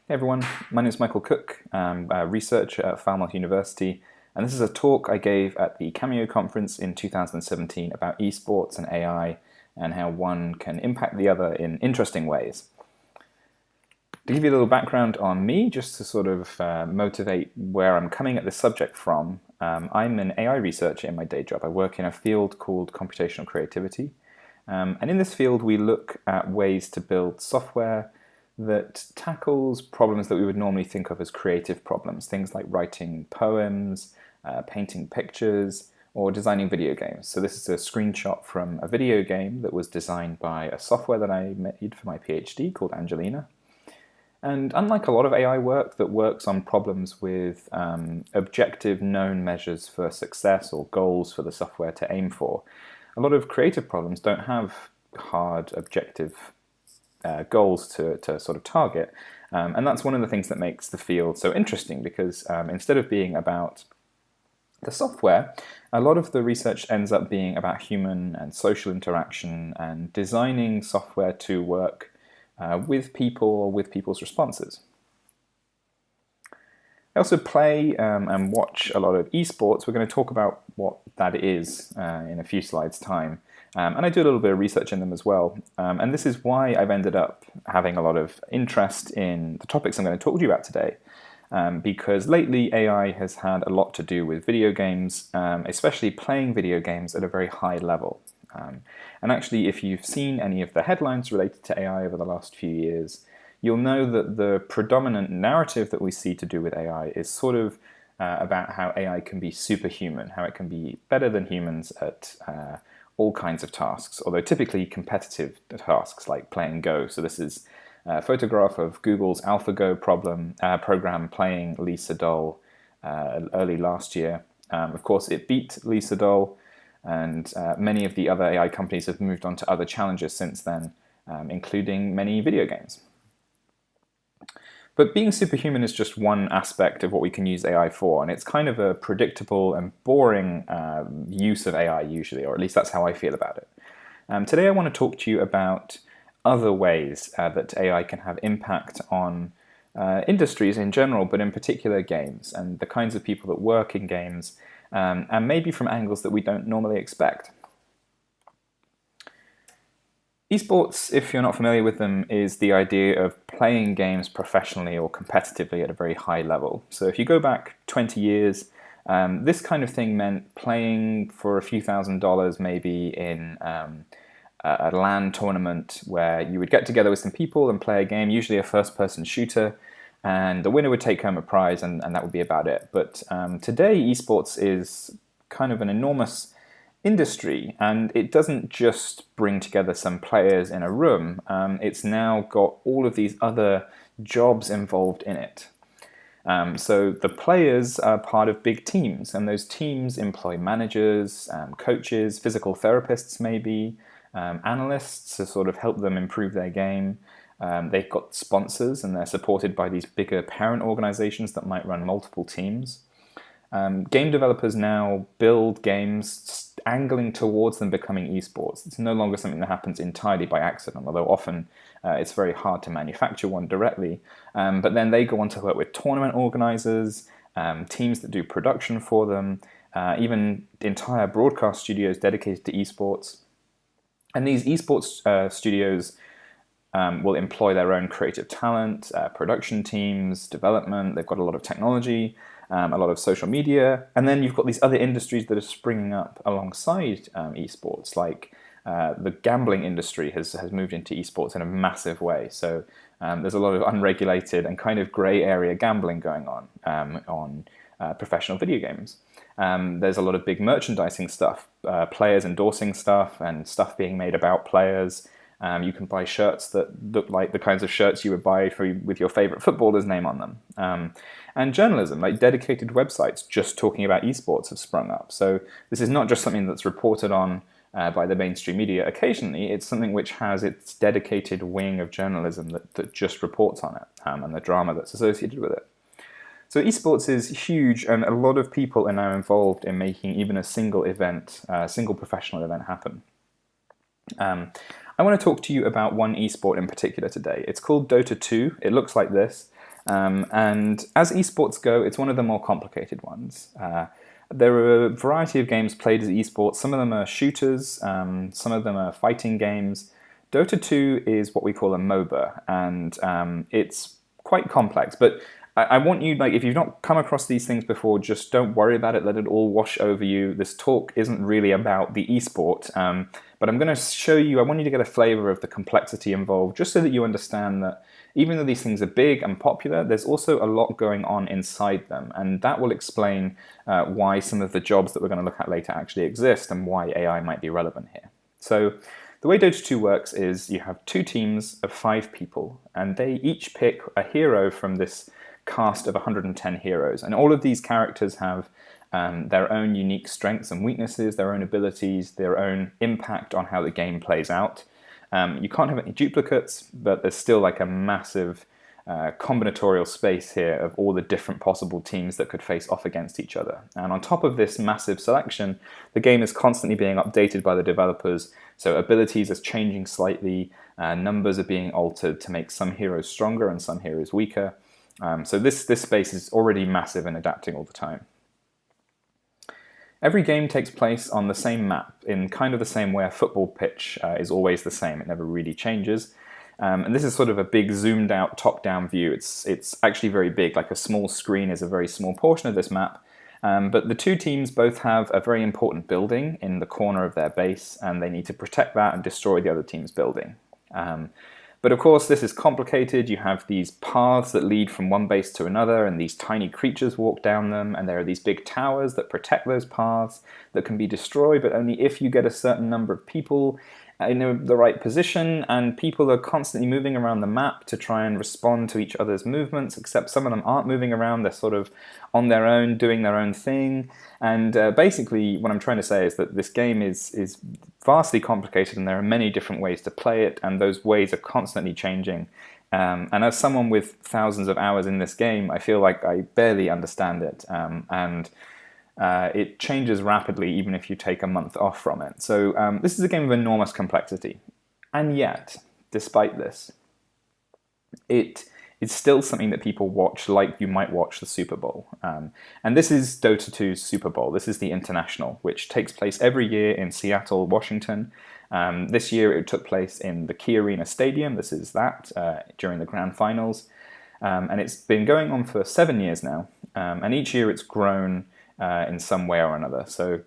Hey everyone, my name is Michael Cook. I'm a researcher at Falmouth University, and this is a talk I gave at the CAMEo Conference in 2017 about eSports and AI and how one can impact the other in interesting ways. To give you a little background on me, just to sort of motivate where I'm coming at this subject from, I'm an AI researcher in my day job. I work in a field called computational creativity, and in this field we look at ways to build software that tackles problems that we would normally think of as creative problems, things like writing poems, painting pictures, or designing video games. So this is a screenshot from a video game that was designed by a software that I made for my PhD called Angelina. And unlike a lot of AI work that works on problems with objective known measures for success or goals for the software to aim for, a lot of creative problems don't have hard objective goals to sort of target. And that's one of the things that makes the field so interesting, because instead of being about the software, a lot of the research ends up being about human and social interaction and designing software to work with people or with people's responses. I also play and watch a lot of eSports. We're going to talk about what that is in a few slides' time. And I do a little bit of research in them as well. And this is why I've ended up having a lot of interest in the topics I'm going to talk to you about today. Because lately AI has had a lot to do with video games, especially playing video games at a very high level. And actually, if you've seen any of the headlines related to AI over the last few years, you'll know that the predominant narrative that we see to do with AI is sort of about how AI can be superhuman, how it can be better than humans at all kinds of tasks, although typically competitive tasks like playing Go. So this is a photograph of Google's AlphaGo program playing Lee Sedol early last year. Of course, it beat Lee Sedol, and many of the other AI companies have moved on to other challenges since then, including many video games. But being superhuman is just one aspect of what we can use AI for, and it's kind of a predictable and boring use of AI usually, or at least that's how I feel about it. Today I want to talk to you about other ways that AI can have impact on industries in general, but in particular games, and the kinds of people that work in games, and maybe from angles that we don't normally expect. Esports, if you're not familiar with them, is the idea of playing games professionally or competitively at a very high level. So if you go back 20 years, this kind of thing meant playing for a few $1,000s maybe in a LAN tournament where you would get together with some people and play a game, usually a first-person shooter, and the winner would take home a prize, and that would be about it. But today, esports is kind of an enormous industry, and it doesn't just bring together some players in a room. It's now got all of these other jobs involved in it. So the players are part of big teams, and those teams employ managers, coaches, physical therapists maybe, analysts to sort of help them improve their game. They've got sponsors, and they're supported by these bigger parent organizations that might run multiple teams. Game developers now build games angling towards them becoming esports. It's no longer something that happens entirely by accident, although often it's very hard to manufacture one directly. But then they go on to work with tournament organizers, teams that do production for them, even entire broadcast studios dedicated to esports. And these esports studios will employ their own creative talent, production teams, development. They've got a lot of technology, a lot of social media, and then you've got these other industries that are springing up alongside esports, like the gambling industry has moved into esports in a massive way. So there's a lot of unregulated and kind of grey area gambling going on professional video games. There's a lot of big merchandising stuff, players endorsing stuff and stuff being made about players. You can buy shirts that look like the kinds of shirts you would buy with your favorite footballer's name on them. And journalism, like dedicated websites just talking about esports, have sprung up. So this is not just something that's reported on by the mainstream media occasionally. It's something which has its dedicated wing of journalism that just reports on it and the drama that's associated with it. So esports is huge, and a lot of people are now involved in making even a single event, a single professional event happen. I want to talk to you about one esport in particular today. It's called Dota 2. It looks like this. And as esports go, it's one of the more complicated ones. There are a variety of games played as esports. Some of them are shooters, some of them are fighting games. Dota 2 is what we call a MOBA, and it's quite complex. But I want you, like, if you've not come across these things before, just don't worry about it. Let it all wash over you. This talk isn't really about the esport, but I'm going to show you, I want you to get a flavor of the complexity involved, just so that you understand that even though these things are big and popular, there's also a lot going on inside them, and that will explain why some of the jobs that we're going to look at later actually exist and why AI might be relevant here. So the way Dota 2 works is you have 2 teams of 5 people, and they each pick a hero from this cast of 110 heroes, and all of these characters have their own unique strengths and weaknesses, their own abilities, their own impact on how the game plays out. You can't have any duplicates, but there's still like a massive combinatorial space here of all the different possible teams that could face off against each other. And on top of this massive selection, the game is constantly being updated by the developers, so abilities are changing slightly, numbers are being altered to make some heroes stronger and some heroes weaker. So this space is already massive and adapting all the time. Every game takes place on the same map, in kind of the same way a football pitch is always the same. It never really changes. And this is sort of a big zoomed out top-down view. It's actually very big, like a small screen is a very small portion of this map. But the 2 teams both have a very important building in the corner of their base, and they need to protect that and destroy the other team's building. But of course, this is complicated. You have these paths that lead from one base to another, and these tiny creatures walk down them, and there are these big towers that protect those paths that can be destroyed, but only if you get a certain number of people in the right position, and people are constantly moving around the map to try and respond to each other's movements, except some of them aren't moving around, they're sort of on their own, doing their own thing. And basically what I'm trying to say is that this game is vastly complicated, and there are many different ways to play it, and those ways are constantly changing. And as someone with thousands of hours in this game, I feel like I barely understand it. It changes rapidly even if you take a month off from it. So this is a game of enormous complexity. And yet, despite this, it is still something that people watch like you might watch the Super Bowl. And this is Dota 2's Super Bowl. This is the International, which takes place every year in Seattle, Washington. This year it took place in the Key Arena Stadium. This is that during the grand finals. And it's been going on for 7 years now. And each year it's grown in some way or another. So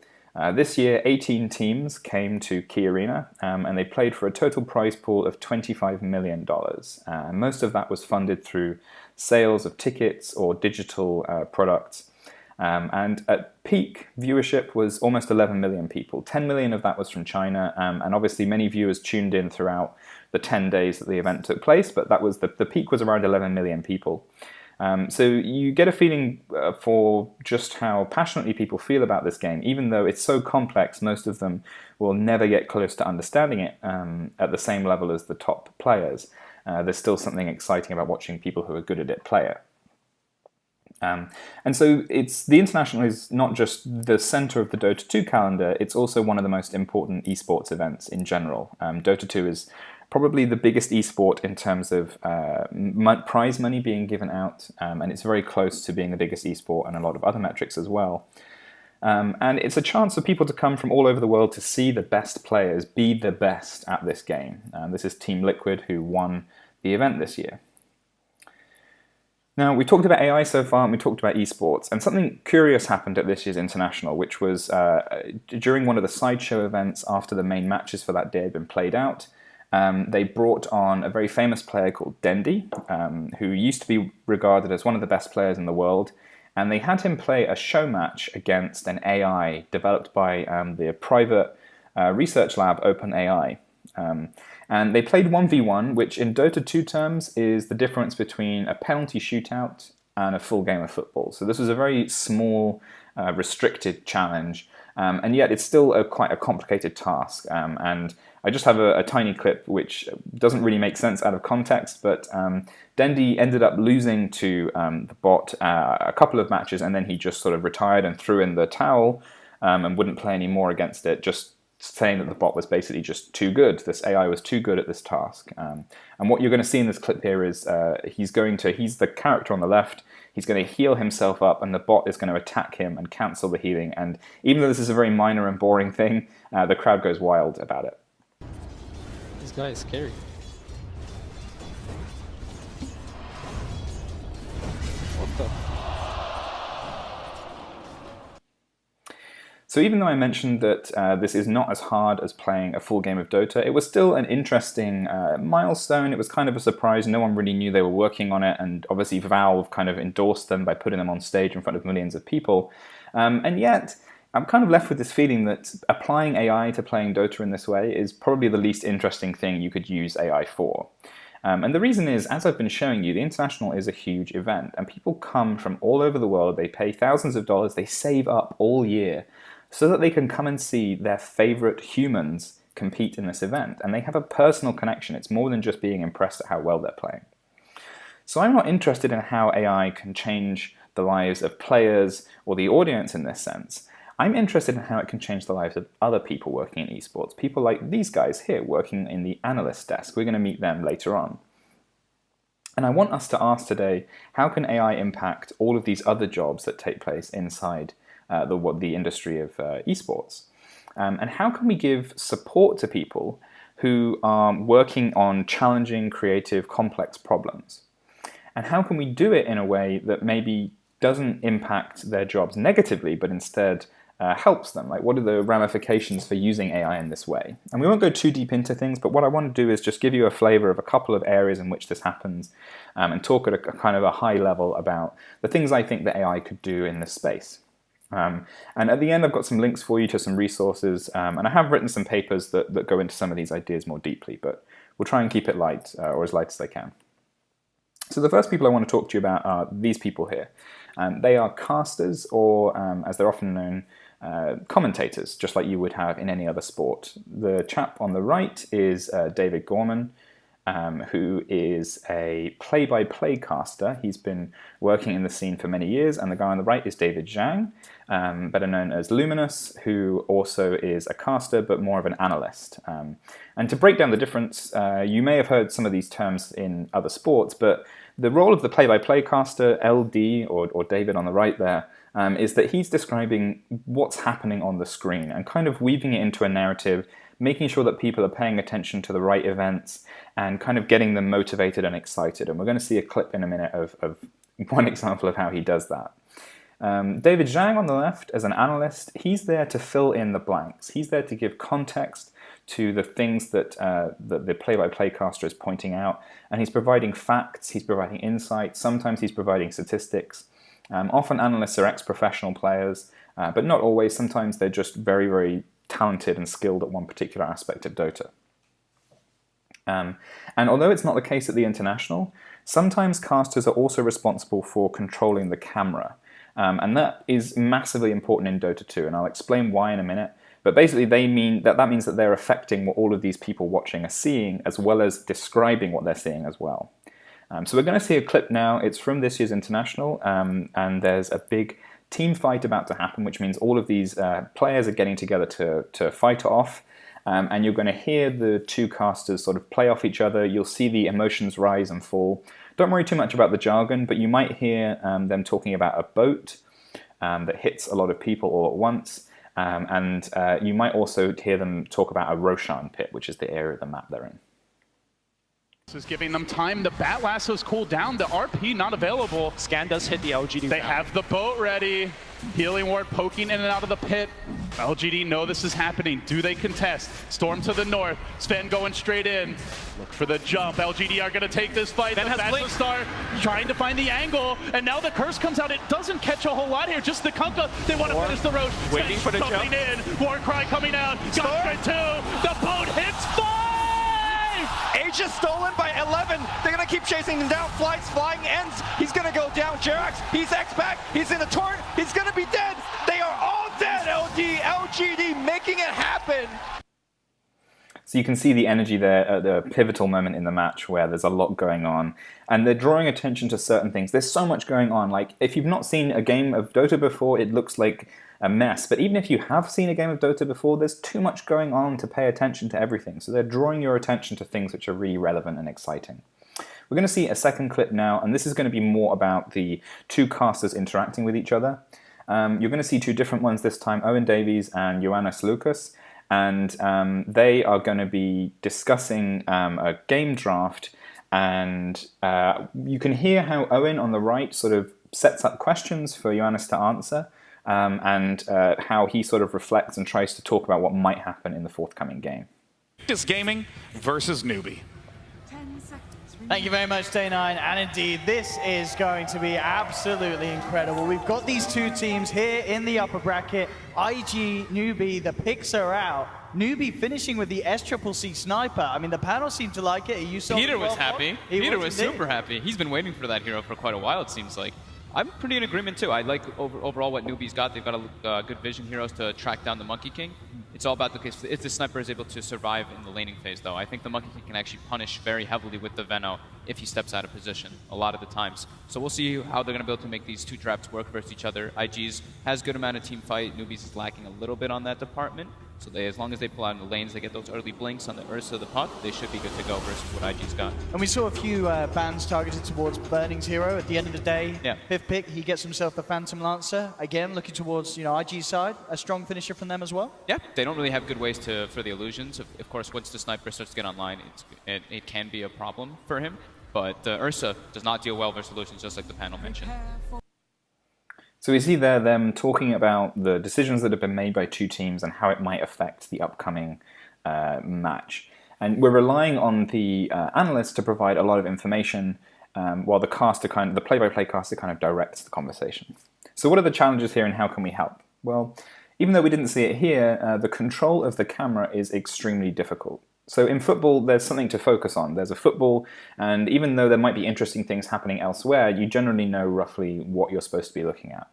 this year, 18 teams came to Key Arena, and they played for a total prize pool of $25 million. Most of that was funded through sales of tickets or digital products. And at peak, viewership was almost 11 million people. 10 million of that was from China, and obviously many viewers tuned in throughout the 10 days that the event took place, but that was the peak was around 11 million people. So you get a feeling for just how passionately people feel about this game. Even though it's so complex, most of them will never get close to understanding it at the same level as the top players. There's still something exciting about watching people who are good at it play it. And so the International is not just the center of the Dota 2 calendar, it's also one of the most important esports events in general. Dota 2 is probably the biggest esport in terms of prize money being given out, and it's very close to being the biggest esport and a lot of other metrics as well. And it's a chance for people to come from all over the world to see the best players be the best at this game. This is Team Liquid, who won the event this year. Now, we talked about AI so far, and we talked about esports, and something curious happened at this year's International, which was during one of the sideshow events after the main matches for that day had been played out. They brought on a very famous player called Dendi, who used to be regarded as one of the best players in the world, and they had him play a show match against an AI developed by the private research lab OpenAI. And they played 1v1, which in Dota 2 terms is the difference between a penalty shootout and a full game of football. So this was a very small, restricted challenge, and yet it's still quite a complicated task. And I just have a tiny clip which doesn't really make sense out of context, but Dendi ended up losing to the bot a couple of matches, and then he just sort of retired and threw in the towel and wouldn't play any more against it, just saying that the bot was basically just too good. This AI was too good at this task. And what you're going to see in this clip here is he's the character on the left. He's going to heal himself up, and the bot is going to attack him and cancel the healing. And even though this is a very minor and boring thing, the crowd goes wild about it. This guy is scary. What the? So even though I mentioned that this is not as hard as playing a full game of Dota, it was still an interesting milestone. It was kind of a surprise. No one really knew they were working on it, and obviously Valve kind of endorsed them by putting them on stage in front of millions of people. And yet, I'm kind of left with this feeling that applying AI to playing Dota in this way is probably the least interesting thing you could use AI for. And the reason is, as I've been showing you, the International is a huge event, and people come from all over the world. They pay thousands of dollars, they save up all year, so that they can come and see their favorite humans compete in this event. And they have a personal connection. It's more than just being impressed at how well they're playing. So I'm not interested in how AI can change the lives of players or the audience in this sense. I'm interested in how it can change the lives of other people working in esports, people like these guys here working in the analyst desk. We're going to meet them later on. And I want us to ask today, how can AI impact all of these other jobs that take place inside the industry of esports? And how can we give support to people who are working on challenging, creative, complex problems? And how can we do it in a way that maybe doesn't impact their jobs negatively, but instead helps them? Like, what are the ramifications for using AI in this way? And we won't go too deep into things, but what I want to do is just give you a flavor of a couple of areas in which this happens, and talk at a kind of a high level about the things I think that AI could do in this space. And at the end, I've got some links for you to some resources, and I have written some papers that go into some of these ideas more deeply, but we'll try and keep it light, or as light as I can. So the first people I want to talk to you about are these people here. They are casters, or as they're often known, commentators, just like you would have in any other sport. The chap on the right is David Gorman, who is a play-by-play caster. He's been working in the scene for many years, and the guy on the right is David Zhang, better known as Luminous, who also is a caster, but more of an analyst. And to break down the difference, you may have heard some of these terms in other sports, but the role of the play-by-play caster, LD, or David on the right there, is that he's describing what's happening on the screen and kind of weaving it into a narrative, making sure that people are paying attention to the right events and kind of getting them motivated and excited. And we're going to see a clip in a minute of one example of how he does that. David Zhang on the left, as an analyst, he's there to fill in the blanks. He's there to give context to the things that the play-by-play caster is pointing out, and he's providing facts, he's providing insights, sometimes he's providing statistics. Often analysts are ex-professional players, but not always. Sometimes they're just very, very talented and skilled at one particular aspect of Dota. And although it's not the case at the International, sometimes casters are also responsible for controlling the camera. And that is massively important in Dota 2, and I'll explain why in a minute. But basically that means that they're affecting what all of these people watching are seeing, as well as describing what they're seeing as well. So we're going to see a clip now. It's from this year's International, and there's a big team fight about to happen, which means all of these players are getting together to fight off. And you're going to hear the two casters sort of play off each other. You'll see the emotions rise and fall. Don't worry too much about the jargon, but you might hear them talking about a boat that hits a lot of people all at once. And you might also hear them talk about a Roshan pit, which is the area of the map they're in. This is giving them time. The Bat Lasso's cooled down. The RP not available. Scan does hit the LGD. They have the boat ready. Healing Ward poking in and out of the pit. LGD know this is happening. Do they contest? Storm to the north. Sven going straight in. Look for the jump. LGD are going to take this fight. Sven the has Star trying to find the angle. And now the curse comes out. It doesn't catch a whole lot here. Just the Kunkka. They want to finish the road. Waiting for the jump. In. Warcry coming out. Got two. The boat hits 5. Age is stolen by 11. They're going to keep chasing him down. Flying ends. He's going to go down. Jerax, he's X-Back. He's in a torrent. He's going to be dead. They are all dead. LGD making it happen. So you can see the energy there at the pivotal moment in the match where there's a lot going on, and they're drawing attention to certain things. There's so much going on. Like, if you've not seen a game of Dota before, it looks like a mess. But even if you have seen a game of Dota before, there's too much going on to pay attention to everything. So they're drawing your attention to things which are really relevant and exciting. We're going to see a second clip now, and this is going to be more about the two casters interacting with each other. You're going to see two different ones this time, Owen Davies and Ioannis Lucas, and they are going to be discussing a game draft, and you can hear how Owen on the right sort of sets up questions for Ioannis to answer, and how he sort of reflects and tries to talk about what might happen in the forthcoming game. Practice gaming versus newbie. Thank you very much, Day9. And indeed, this is going to be absolutely incredible. We've got these two teams here in the upper bracket. IG, Newbie, the picks are out. Newbie finishing with the SCCC Sniper. I mean, the panel seemed to like it. Are you Peter was happy. Peter was indeed super happy. He's been waiting for that hero for quite a while, it seems like. I'm pretty in agreement, too. I like overall what Newbie's got. They've got a good vision heroes to track down the Monkey King. It's all about the case. If the sniper is able to survive in the laning phase, though, I think the Monkey King can actually punish very heavily with the Veno if he steps out of position a lot of the times. So we'll see how they're going to be able to make these two drafts work versus each other. IG's has good amount of team fight. Newbies is lacking a little bit on that department. So as long as they pull out in the lanes, they get those early blinks on the Ursa, the puck, they should be good to go versus what IG's got. And we saw a few bans targeted towards Burning's hero. At the end of the day, Yeah. fifth pick, he gets himself the Phantom Lancer. Again, looking towards IG's side. A strong finisher from them as well. Yeah, they don't really have good ways for the illusions. Of course, once the sniper starts to get online, it can be a problem for him. But Ursa does not deal well versus illusions, just like the panel mentioned. So we see there them talking about the decisions that have been made by two teams and how it might affect the upcoming match. And we're relying on the analysts to provide a lot of information while the play-by-play caster kind of directs the conversation. So what are the challenges here and how can we help? Well, even though we didn't see it here, the control of the camera is extremely difficult. So in football, there's something to focus on. There's a football, and even though there might be interesting things happening elsewhere, you generally know roughly what you're supposed to be looking at.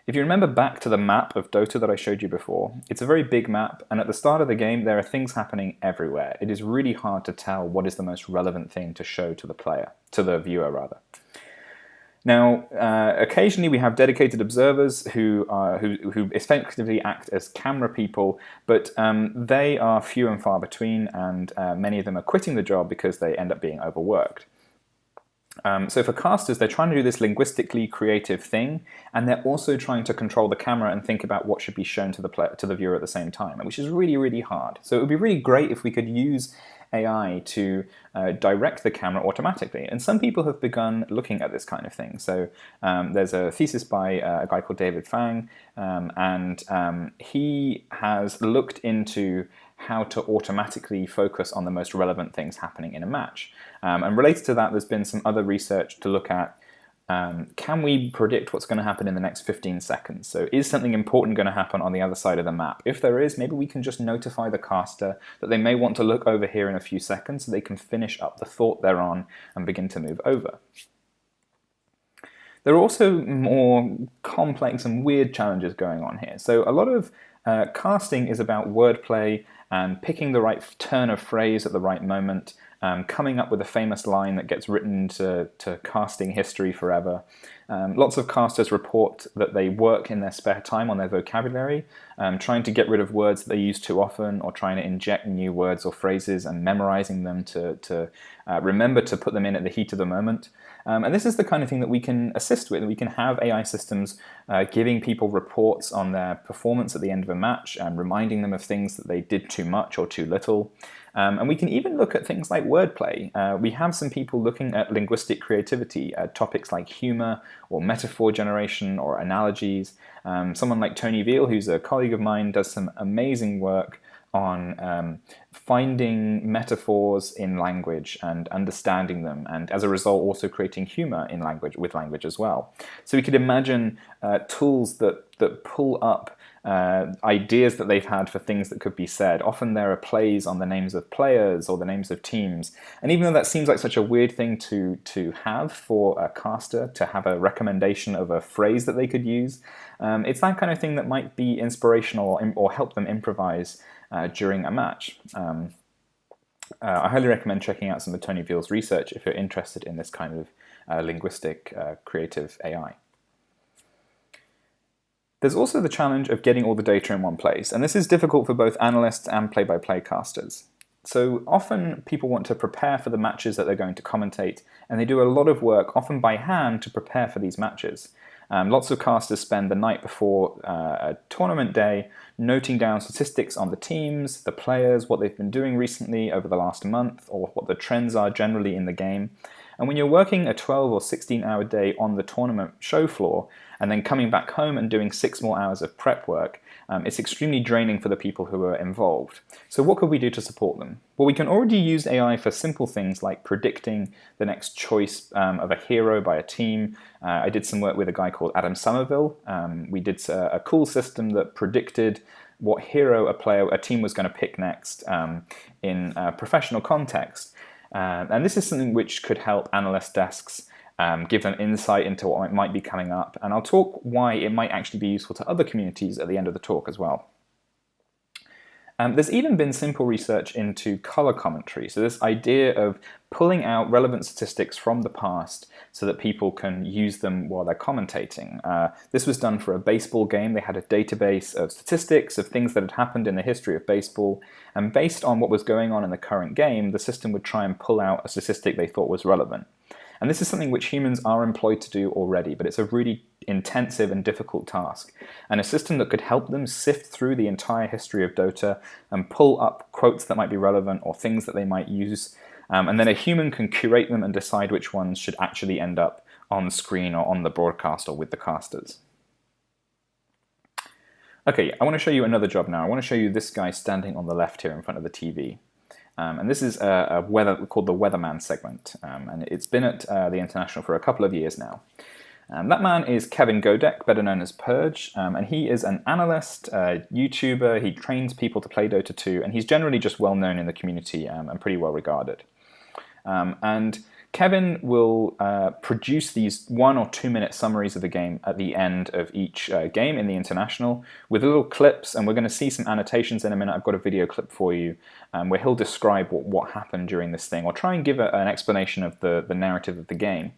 If you remember back to the map of Dota that I showed you before, it's a very big map, and at the start of the game, there are things happening everywhere. It is really hard to tell what is the most relevant thing to show to the viewer rather. Now, occasionally we have dedicated observers who effectively act as camera people, but they are few and far between, and many of them are quitting the job because they end up being overworked. So for casters, they're trying to do this linguistically creative thing, and they're also trying to control the camera and think about what should be shown to the viewer at the same time, which is really, really hard. So it would be really great if we could use AI to direct the camera automatically. And some people have begun looking at this kind of thing. So there's a thesis by a guy called David Fang, and he has looked into how to automatically focus on the most relevant things happening in a match. And related to that, there's been some other research to look at can we predict what's going to happen in the next 15 seconds? So is something important going to happen on the other side of the map? If there is, maybe we can just notify the caster that they may want to look over here in a few seconds so they can finish up the thought they're on and begin to move over. There are also more complex and weird challenges going on here. So a lot of casting is about wordplay and picking the right turn of phrase at the right moment, coming up with a famous line that gets written to casting history forever. Lots of casters report that they work in their spare time on their vocabulary, trying to get rid of words that they use too often, or trying to inject new words or phrases and memorizing them to remember to put them in at the heat of the moment. And this is the kind of thing that we can assist with. We can have AI systems giving people reports on their performance at the end of a match, reminding them of things that they did too much or too little. And we can even look at things like wordplay. We have some people looking at linguistic creativity, topics like humor or metaphor generation or analogies. Someone like Tony Veal, who's a colleague of mine, does some amazing work on finding metaphors in language and understanding them, and as a result also creating humor in with language as well. So we could imagine tools that pull up ideas that they've had for things that could be said. Often there are plays on the names of players or the names of teams, and even though that seems like such a weird thing to have for a caster, to have a recommendation of a phrase that they could use, it's that kind of thing that might be inspirational or help them improvise during a match. I highly recommend checking out some of Tony Veal's research if you're interested in this kind of linguistic creative AI. There's also the challenge of getting all the data in one place, and this is difficult for both analysts and play-by-play casters. So often people want to prepare for the matches that they're going to commentate, and they do a lot of work, often by hand, to prepare for these matches. Lots of casters spend the night before a tournament day noting down statistics on the teams, the players, what they've been doing recently over the last month, or what the trends are generally in the game. And when you're working a 12 or 16-hour day on the tournament show floor, and then coming back home and doing 6 more hours of prep work, it's extremely draining for the people who are involved. So what could we do to support them? Well, we can already use AI for simple things like predicting the next choice of a hero by a team. I did some work with a guy called Adam Somerville. We did a cool system that predicted what hero a team was going to pick next in a professional context. And this is something which could help analyst desks give them insight into what might be coming up. And I'll talk why it might actually be useful to other communities at the end of the talk as well. There's even been simple research into color commentary. So this idea of pulling out relevant statistics from the past so that people can use them while they're commentating. This was done for a baseball game. They had a database of statistics of things that had happened in the history of baseball. And based on what was going on in the current game, the system would try and pull out a statistic they thought was relevant. And this is something which humans are employed to do already, but it's a really intensive and difficult task. And a system that could help them sift through the entire history of Dota and pull up quotes that might be relevant or things that they might use. And then a human can curate them and decide which ones should actually end up on screen or on the broadcast or with the casters. Okay, I want to show you another job now. I want to show you this guy standing on the left here in front of the TV. And this is a called the Weatherman segment, and it's been at the International for a couple of years now. That man is Kevin Godek, better known as Purge, and he is an analyst, YouTuber. He trains people to play Dota 2, and he's generally just well known in the community and pretty well regarded. And Kevin will produce these 1 or 2 minute summaries of the game at the end of each game in the International with little clips, and we're going to see some annotations in a minute. I've got a video clip for you where he'll describe what happened during this thing, or try and give an explanation of the narrative of the game.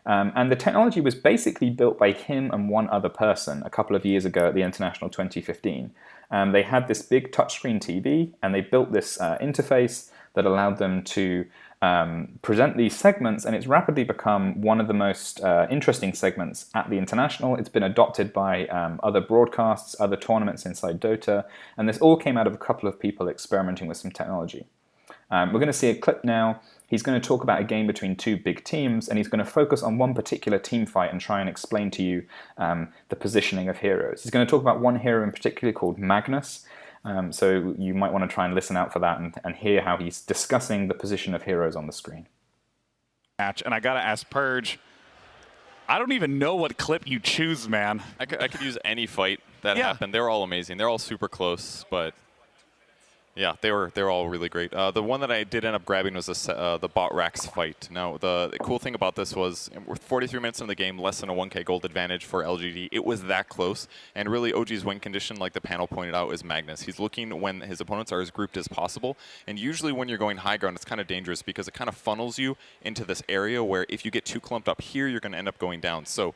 And the technology was basically built by him and one other person a couple of years ago at the International 2015. They had this big touchscreen TV, and they built this interface that allowed them to present these segments, and it's rapidly become one of the most interesting segments at the International. It's been adopted by other broadcasts, other tournaments inside Dota, and this all came out of a couple of people experimenting with some technology. We're going to see a clip now. He's going to talk about a game between 2 big teams, and he's going to focus on one particular team fight and try and explain to you the positioning of heroes. He's going to talk about one hero in particular called Magnus. So you might want to try and listen out for that and hear how he's discussing the position of heroes on the screen. And I gotta ask Purge, I don't even know what clip you choose, man. I could use any fight that happened. They were all amazing. They're all super close, but yeah, they were all really great. The one that I did end up grabbing was the Bot Rax fight. Now, the cool thing about this was we're 43 minutes into the game, less than a 1K gold advantage for LGD. It was that close, and really OG's win condition, like the panel pointed out, is Magnus. He's looking when his opponents are as grouped as possible, and usually when you're going high ground, it's kind of dangerous because it kind of funnels you into this area where if you get too clumped up here, you're going to end up going down. So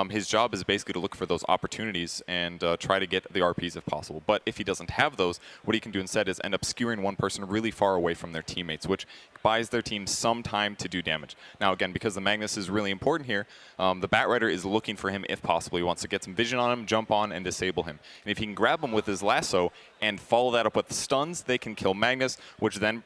his job is basically to look for those opportunities and try to get the RPs if possible. But if he doesn't have those, what he can do instead is end up skewering one person really far away from their teammates, which buys their team some time to do damage. Now again, because the Magnus is really important here, the Batrider is looking for him if possible. He wants to get some vision on him, jump on, and disable him. And if he can grab him with his lasso and follow that up with stuns, they can kill Magnus, which then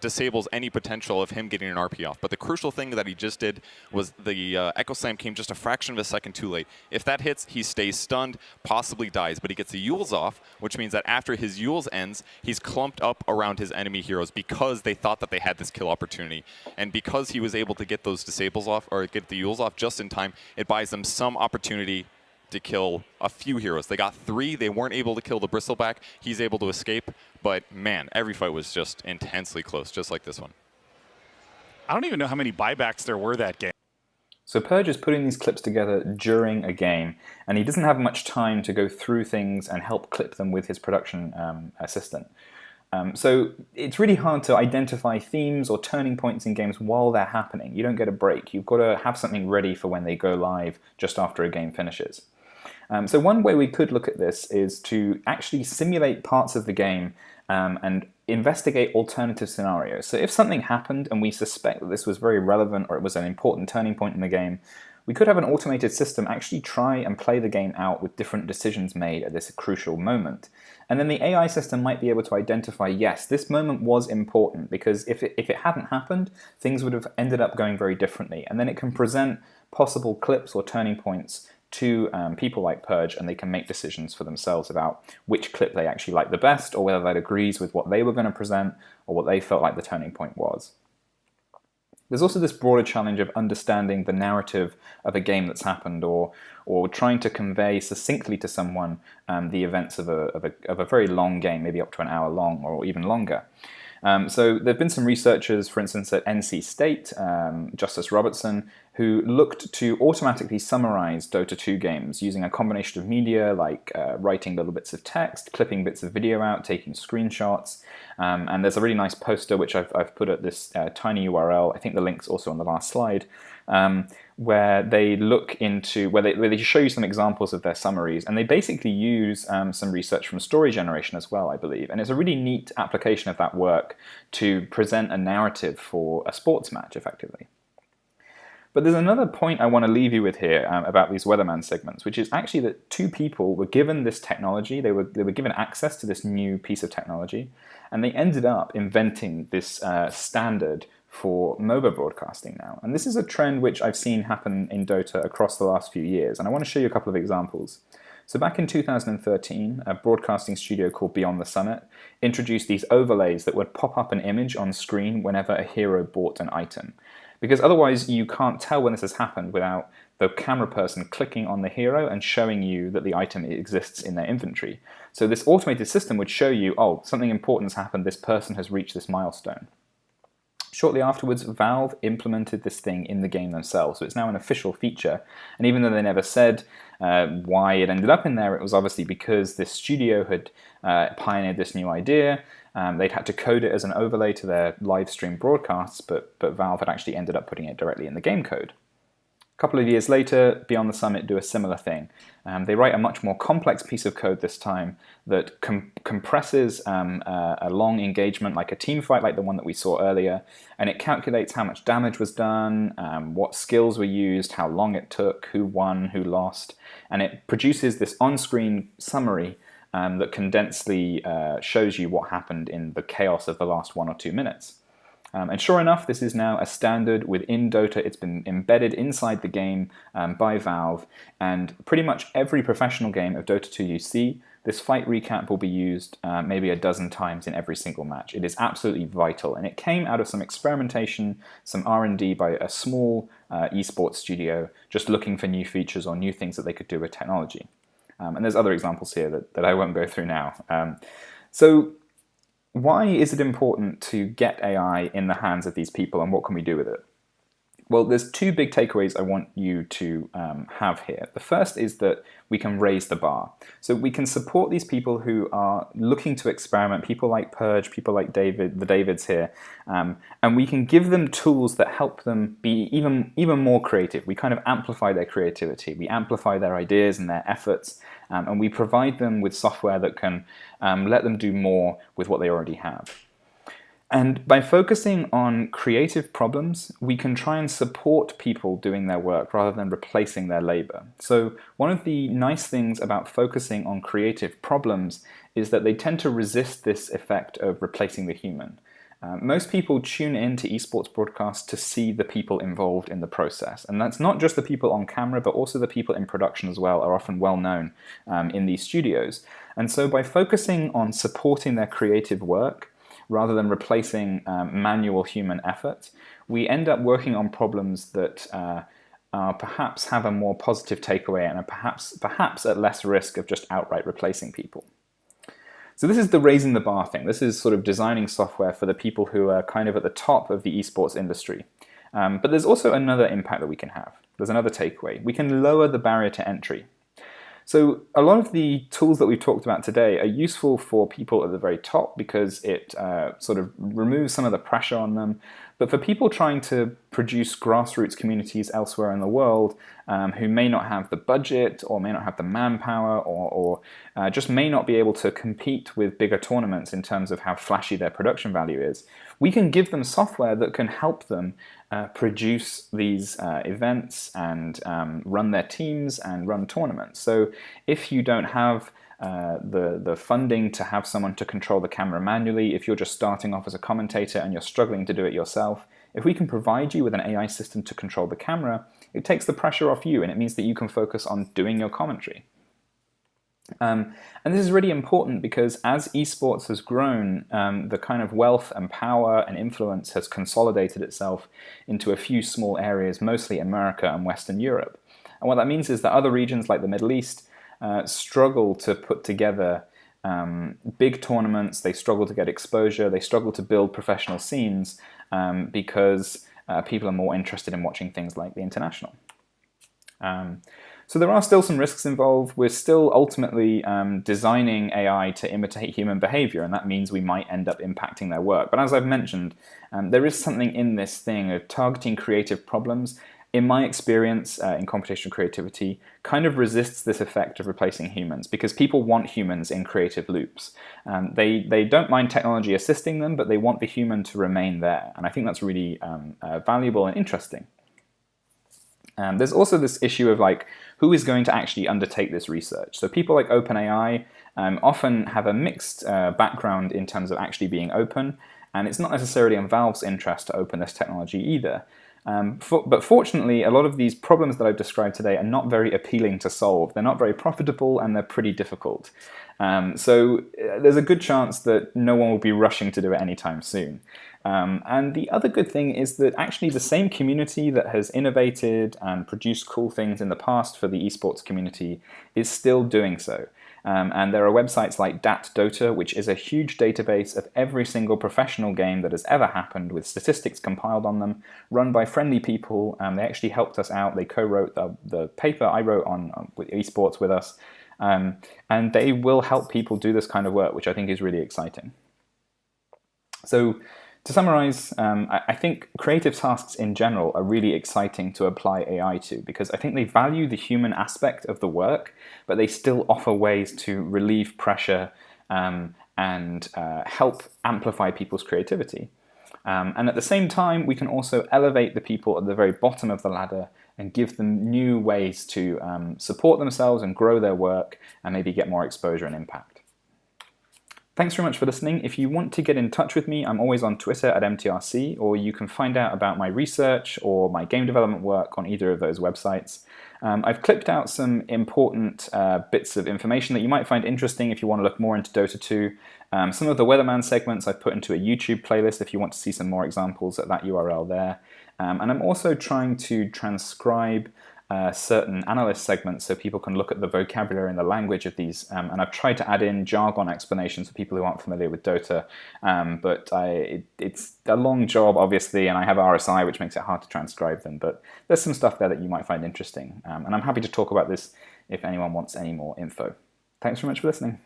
disables any potential of him getting an RP off. But the crucial thing that he just did was the Echo Slam came just a fraction of a second too late. If that hits, he stays stunned, possibly dies, but he gets the Yules off, which means that after his Yules ends, he's clumped up around his enemy heroes because they thought that they had this kill opportunity. And because he was able to get those disables off, or get the Yules off just in time, it buys them some opportunity to kill a few heroes. They got 3. They weren't able to kill the Bristleback. He's able to escape. But man, every fight was just intensely close, just like this one. I don't even know how many buybacks there were that game. So Purge is putting these clips together during a game, and he doesn't have much time to go through things and help clip them with his production assistant. So it's really hard to identify themes or turning points in games while they're happening. You don't get a break. You've got to have something ready for when they go live just after a game finishes. So one way we could look at this is to actually simulate parts of the game and investigate alternative scenarios. So if something happened and we suspect that this was very relevant or it was an important turning point in the game, we could have an automated system actually try and play the game out with different decisions made at this crucial moment. And then the AI system might be able to identify, yes, this moment was important, because if it hadn't happened, things would have ended up going very differently. And then it can present possible clips or turning points to people like Purge, and they can make decisions for themselves about which clip they actually like the best, or whether that agrees with what they were going to present, or what they felt like the turning point was. There's also this broader challenge of understanding the narrative of a game that's happened, or trying to convey succinctly to someone the events of a very long game, maybe up to an hour long or even longer. So there have been some researchers, for instance, at NC State, Justice Robertson, who looked to automatically summarize Dota 2 games using a combination of media like writing little bits of text, clipping bits of video out, taking screenshots. And there's a really nice poster which I've put at this tiny URL. I think the link's also on the last slide, where they look into, where they show you some examples of their summaries, and they basically use some research from story generation as well, I believe. And it's a really neat application of that work to present a narrative for a sports match effectively. But there's another point I want to leave you with here about these Weatherman segments, which is actually that two people were given this technology, they were given access to this new piece of technology, and they ended up inventing this standard for MOBA broadcasting now. And this is a trend which I've seen happen in Dota across the last few years, and I want to show you a couple of examples. So back in 2013, a broadcasting studio called Beyond the Summit introduced these overlays that would pop up an image on screen whenever a hero bought an item. Because otherwise you can't tell when this has happened without the camera person clicking on the hero and showing you that the item exists in their inventory. So this automated system would show you, oh, something important has happened, this person has reached this milestone. Shortly afterwards, Valve implemented this thing in the game themselves, so it's now an official feature. And even though they never said why it ended up in there, it was obviously because this studio had pioneered this new idea. They'd had to code it as an overlay to their live stream broadcasts, but Valve had actually ended up putting it directly in the game code. A couple of years later, Beyond the Summit do a similar thing. They write a much more complex piece of code this time that compresses a long engagement, like a team fight like the one that we saw earlier, and it calculates how much damage was done, what skills were used, how long it took, who won, who lost, and it produces this on-screen summary that condensedly shows you what happened in the chaos of the last 1 or 2 minutes. And sure enough, this is now a standard within Dota. It's been embedded inside the game by Valve, and pretty much every professional game of Dota 2 you see, this fight recap will be used maybe a dozen times in every single match. It is absolutely vital, and it came out of some experimentation, some R&D by a small eSports studio just looking for new features or new things that they could do with technology. And there's other examples here that I won't go through now. So why is it important to get AI in the hands of these people, and what can we do with it? Well, there's 2 big takeaways I want you to have here. The first is that we can raise the bar. So we can support these people who are looking to experiment, people like Purge, people like David, the Davids here, and we can give them tools that help them be even more creative. We kind of amplify their creativity, we amplify their ideas and their efforts, and we provide them with software that can let them do more with what they already have. And by focusing on creative problems, we can try and support people doing their work rather than replacing their labor. So one of the nice things about focusing on creative problems is that they tend to resist this effect of replacing the human. Most people tune in to esports broadcasts to see the people involved in the process. And that's not just the people on camera, but also the people in production as well are often well known in these studios. And so by focusing on supporting their creative work, rather than replacing manual human effort, we end up working on problems that perhaps have a more positive takeaway and are perhaps at less risk of just outright replacing people. So this is the raising the bar thing. This is sort of designing software for the people who are kind of at the top of the esports industry. But there's also another impact that we can have. There's another takeaway. We can lower the barrier to entry. So a lot of the tools that we've talked about today are useful for people at the very top because it sort of removes some of the pressure on them. But for people trying to produce grassroots communities elsewhere in the world who may not have the budget or may not have the manpower or just may not be able to compete with bigger tournaments in terms of how flashy their production value is, we can give them software that can help them produce these events and run their teams and run tournaments. So if you don't have the funding to have someone to control the camera manually, if you're just starting off as a commentator and you're struggling to do it yourself, if we can provide you with an AI system to control the camera, it takes the pressure off you and it means that you can focus on doing your commentary. And this is really important because as esports has grown, the kind of wealth and power and influence has consolidated itself into a few small areas, mostly America and Western Europe. And what that means is that other regions like the Middle East struggle to put together big tournaments, they struggle to get exposure, they struggle to build professional scenes because people are more interested in watching things like the International. So there are still some risks involved. We're still ultimately designing AI to imitate human behavior, and that means we might end up impacting their work. But as I've mentioned, there is something in this thing of targeting creative problems. In my experience in computational creativity, kind of resists this effect of replacing humans because people want humans in creative loops. They don't mind technology assisting them, but they want the human to remain there. And I think that's really valuable and interesting. There's also this issue of like, who is going to actually undertake this research? So people like OpenAI often have a mixed background in terms of actually being open, and it's not necessarily in Valve's interest to open this technology either. But fortunately, a lot of these problems that I've described today are not very appealing to solve. They're not very profitable and they're pretty difficult. So there's a good chance that no one will be rushing to do it anytime soon. And the other good thing is that actually the same community that has innovated and produced cool things in the past for the esports community is still doing so. And there are websites like DatDota, which is a huge database of every single professional game that has ever happened with statistics compiled on them, run by friendly people. They actually helped us out. They co-wrote the paper I wrote on with esports with us. And they will help people do this kind of work, which I think is really exciting. So to summarize, I think creative tasks in general are really exciting to apply AI to because I think they value the human aspect of the work, but they still offer ways to relieve pressure and help amplify people's creativity. And at the same time, we can also elevate the people at the very bottom of the ladder and give them new ways to support themselves and grow their work and maybe get more exposure and impact. Thanks very much for listening. If you want to get in touch with me, I'm always on Twitter at MTRC, or you can find out about my research or my game development work on either of those websites. I've clipped out some important bits of information that you might find interesting if you want to look more into Dota 2. Some of the Weatherman segments I've put into a YouTube playlist if you want to see some more examples at that URL there. And I'm also trying to transcribe certain analyst segments so people can look at the vocabulary and the language of these. And I've tried to add in jargon explanations for people who aren't familiar with Dota. But it's a long job, obviously, and I have RSI, which makes it hard to transcribe them. But there's some stuff there that you might find interesting. And I'm happy to talk about this if anyone wants any more info. Thanks very much for listening.